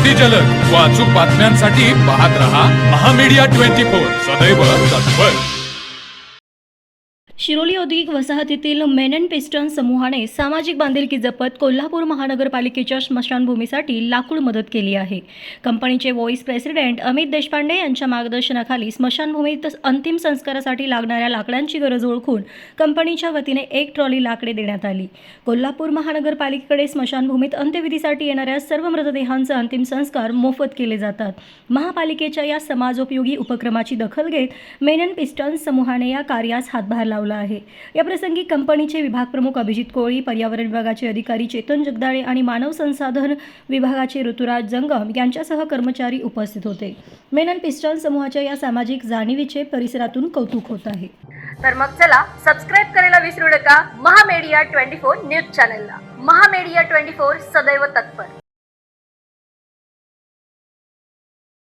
अतिजलद व अचूक बातम्यांसाठी पाहत रहा महामीडिया 24 सदैव तत्पर। शिरोली औद्योगिक वसाहतीतील मेनन पिस्टन समूहाने सामाजिक बांधिलकी जपत कोल्हापूर महानगरपालिकेच्या स्मशानभूमीसाठी लाकूड मदत केली आहे। कंपनीचे व्हाईस प्रेसिडेंट अमित देशपांडे यांच्या मार्गदर्शनाखाली स्मशानभूमीत अंतिम संस्कारासाठी लागणाऱ्या लाकडांची गरज ओळखून कंपनीच्या वतीने 1 ट्रॉली लाकडे देण्यात आली। कोल्हापूर महानगरपालिकेकडे स्मशानभूमीत अंत्यविधीसाठी येणाऱ्या सर्व मृतदेहांचे अंतिम संस्कार मोफत केले जातात। महापालिकेच्या या समाजोपयोगी उपक्रमाची दखल घेत मेनन पिस्टन समूहाने या कार्यास हातभार लावला आहे। या प्रसंगी कंपनीचे विभाग प्रमुख अभिजित कोळी, पर्यावरण विभागाचे अधिकारी चेतन जगदाळे आणि मानव संसाधन विभागाचे ऋतुराज जंगम यांच्यासह कर्मचारी उपस्थित होते। मेनन पिस्टन समूहाच्या या सामाजिक जाणीवीचे परिसरातून कौतुक होत आहे। तर मग चला सबस्क्राइब करायला विसरू नका महामीडिया 24 न्यूज चॅनलला। महामीडिया 24 सदैव तत्पर।